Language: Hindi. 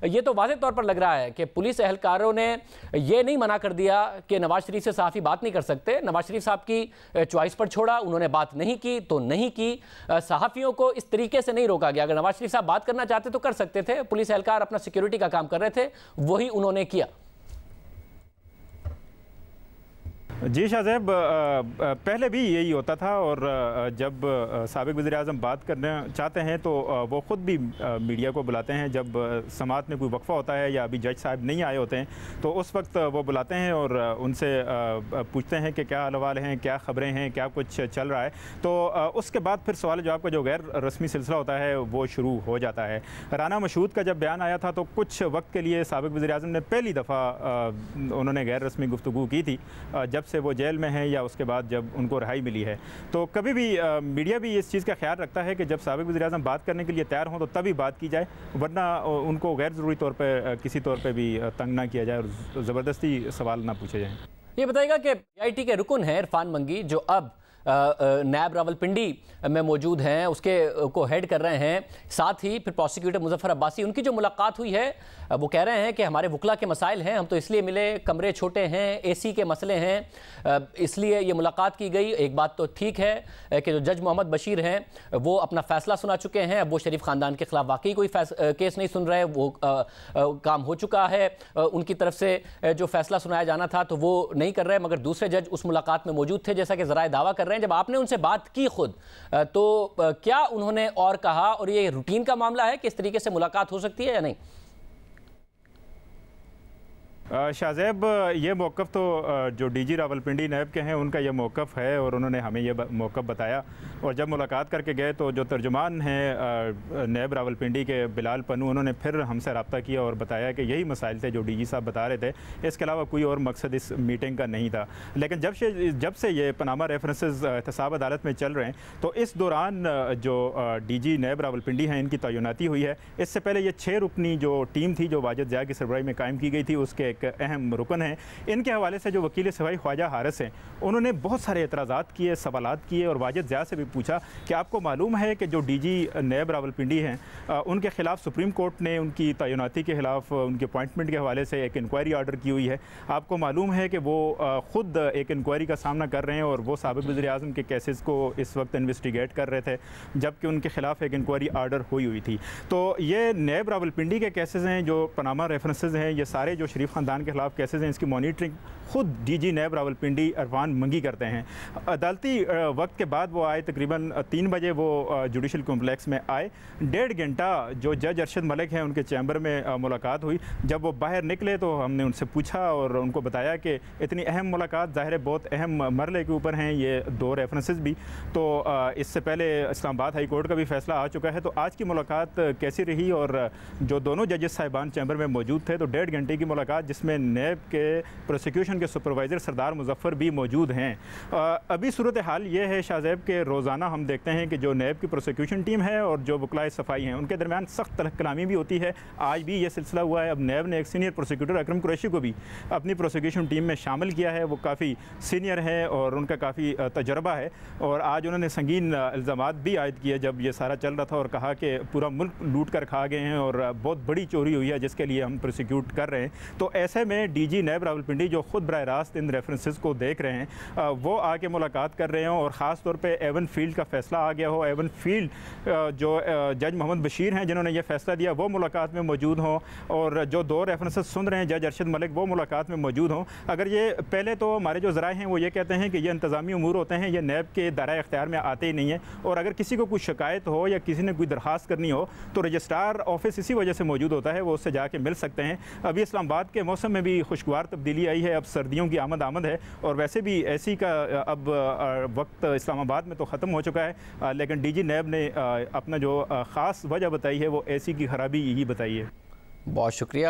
ये तो वाज़ेह तौर पर लग रहा है कि पुलिस एहलकारों ने ये नहीं मना कर दिया कि नवाज शरीफ से सहाफ़ी बात नहीं कर सकते। नवाज शरीफ साहब की चॉइस पर छोड़ा, उन्होंने बात नहीं की तो नहीं की। सहाफ़ियों को इस तरीके से नहीं रोका गया। अगर नवाज शरीफ साहब बात करना चाहते तो कर सकते थे। पुलिस एहलकार अपना सिक्योरिटी का काम कर रहे थे, वही उन्होंने किया। जी शाहज़ैब, पहले भी यही होता था और जब साबिक़ वज़ीर-ए-आज़म बात करना चाहते हैं तो वो ख़ुद भी मीडिया को बुलाते हैं। जब समाअत में कोई वक्फ़ा होता है या अभी जज साहब नहीं आए होते हैं तो उस वक्त वो बुलाते हैं और उनसे पूछते हैं कि क्या हाल हैं, क्या ख़बरें हैं, क्या कुछ चल रहा है। तो उसके बाद फिर सवाल जवाब का जो गैर रस्मी सिलसिला होता है वो शुरू हो जाता है। राना मशहूद का जब बयान आया था तो कुछ वक्त के लिए साबिक़ वज़ीर-ए-आज़म ने पहली दफ़ा उन्होंने गैर रस्मी गुफ्तगू की थी जब से वो जेल में हैं या उसके बाद जब उनको रिहाई मिली है। तो कभी भी मीडिया भी इस चीज़ का ख्याल रखता है कि जब साबिक़ वज़ीर-ए-आज़म बात करने के लिए तैयार हों तो तभी बात की जाए, वरना उनको गैर ज़रूरी तौर पर किसी तौर पर भी तंग ना किया जाए और ज़बरदस्ती सवाल ना पूछे जाएँ। ये बताइएगा कि PIT के रुकन हैं इरफान मंगी, जो अब नैब रावलपिंडी में मौजूद हैं, उसके को हेड कर रहे हैं। साथ ही फिर प्रोसिक्यूटर मुज़फ़्फ़र अब्बासी, उनकी जो मुलाकात हुई है वो कह रहे हैं कि हमारे वकला के मसाइल हैं, हम तो इसलिए मिले, कमरे छोटे हैं, AC के मसले हैं, इसलिए ये मुलाकात की गई। एक बात तो ठीक है कि जो जज मोहम्मद बशीर हैं वो अपना फ़ैसला सुना चुके हैं, अब वो शरीफ ख़ानदान के ख़िलाफ़ वाकई कोई केस नहीं सुन रहे, वो काम हो चुका है। उनकी तरफ से जो फ़ैसला सुनाया जाना था तो वो नहीं कर रहे, मगर दूसरे जज उस मुलाकात में मौजूद थे, जैसा कि ज़राए दावा कर रहे हैं। जब आपने उनसे बात की खुद तो क्या उन्होंने और कहा, और ये रूटीन का मामला है कि इस तरीके से मुलाकात हो सकती है या नहीं? शाहज़ैब, ये मौक़िफ़ तो जो DG रावलपिंडी नैब के हैं उनका ये मौक़िफ़ है और उन्होंने हमें ये मौक़िफ़ बताया। और जब मुलाकात करके गए तो जो तर्जुमान हैं नैब रावलपिंडी के बिलाल पन्नू, उन्होंने फिर हमसे रब्ता किया और बताया कि यही मसाइल थे जो DG साहब बता रहे थे, इसके अलावा कोई और मकसद इस मीटिंग का नहीं था। लेकिन जब से ये पनामा रेफरेंसेस एहतसाब अदालत में चल रहे हैं तो इस दौरान जो DG नैब रावलपिंडी हैं इनकी तैनाती हुई है। इससे पहले ये 6 रुकनी जो टीम थी जो वाजिद ज़िया की सरबराही में कायम की गई थी, उसके एक अहम रुकन है। इनके हवाले से जो वकील सवाई ख्वाजा हारिस हैं उन्होंने बहुत सारे एतराज़ात किए, सवालात किए और वाजिद ज़िया से भी पूछा कि आपको मालूम है कि जो DG नैब रावलपिंडी हैं उनके ख़िलाफ़ सुप्रीम कोर्ट ने उनकी तैनाती के ख़िलाफ़ उनके अपॉइंटमेंट के हवाले से एक इंक्वायरी आर्डर की हुई है। आपको मालूम है कि वो ख़ुद एक इंक्वायरी का सामना कर रहे हैं और वो साबिक़ वज़ीर-ए-आज़म के केसेस को इस वक्त इन्वेस्टिगेट कर रहे थे, जबकि उनके ख़िलाफ़ एक इंक्वायरी आर्डर हुई थी। तो ये नैब रावलपिंडी के केसेस हैं, जो पनामा रेफरेंसेस हैं, ये सारे जो शरीफ ख़ानदान के ख़िलाफ़ केसेस हैं, इसकी मॉनिटरिंग ख़ुद DG नैब रावलपिंडी इरफान मंगी करते हैं। अदालती वक्त के बाद वो आए, तकरीबन 3 बजे वो जुडिशल कॉम्प्लेक्स में आए। 1.5 घंटा जो जज अरशद मलिक हैं उनके चैम्बर में मुलाकात हुई। जब वो बाहर निकले तो हमने उनसे पूछा और उनको बताया कि इतनी अहम मुलाकात, ज़ाहिर है बहुत अहम मरले के ऊपर हैं ये 2 रेफरेंसेस भी, तो इससे पहले इस्लामाबाद हाई कोर्ट का भी फ़ैसला आ चुका है, तो आज की मुलाकात कैसी रही। और जो दोनों जजेस साहिबान चैम्बर में मौजूद थे तो 1.5 घंटे की मुलाकात, जिसमें नैब के प्रोसिक्यूशन के सुपरवाइज़र सरदार मुज़फ़्फ़र भी मौजूद हैं। अभी सूरत हाल ये है शाहज़ैब के रोज़ाना हम देखते हैं कि जो नैब की प्रोसिक्यूशन टीम है और जो वकलाए सफ़ाई हैं उनके दरमियान सख्त तलख़ कलामी भी होती है। आज भी ये सिलसिला हुआ है। अब नैब ने एक सीनियर प्रोसिक्यूटर अकरम कुरैशी को भी अपनी प्रोसिक्यूशन टीम में शामिल किया है। वो काफ़ी सीनियर है और उनका काफ़ी तजर्बा है और आज उन्होंने संगीन इल्ज़ामात भी आयद किए जब ये सारा चल रहा था और कहा कि पूरा मुल्क लूट कर खा गए हैं और बहुत बड़ी चोरी हुई है जिसके लिए हम प्रोसिक्यूट कर रहे हैं। तो ऐसे में DG नैब रावलपिंडी जो ख़ुद बराह रास्त इन रेफरेंसेस को देख रहे हैं वो आके मुलाकात कर रहे हों और ख़ास तौर पे एवन फील्ड का फ़ैसला आ गया हो, एवन फील्ड जो जज मोहम्मद बशीर हैं जिन्होंने ये फ़ैसला दिया वो मुलाकात में मौजूद हों और जो 2 रेफरेंसेस सुन रहे हैं जज अरशद मलिक वो मुलाकात में मौजूद हों। अगर ये पहले तो हमारे जो ज़राए हैं वो ये कहते हैं कि ये इंतज़ामी उमूर होते हैं, ये नैब के दायरा इख्तियार में आते ही नहीं है और अगर किसी को कोई शिकायत हो या किसी ने कोई दरख्वास्त करनी हो तो रजिस्ट्रार ऑफिस इसी वजह से मौजूद होता है, वो उससे जाके मिल सकते हैं। अभी इस्लामाबाद के मौसम में भी खुशगवार तब्दीली आई है, अब सर्दियों की आमद है और वैसे भी ऐसी का अब वक्त इस्लामाबाद में तो ख़त्म हो चुका है, लेकिन DG नैब ने अपना जो ख़ास वजह बताई है वो AC की ख़राबी ही बताई है। बहुत शुक्रिया।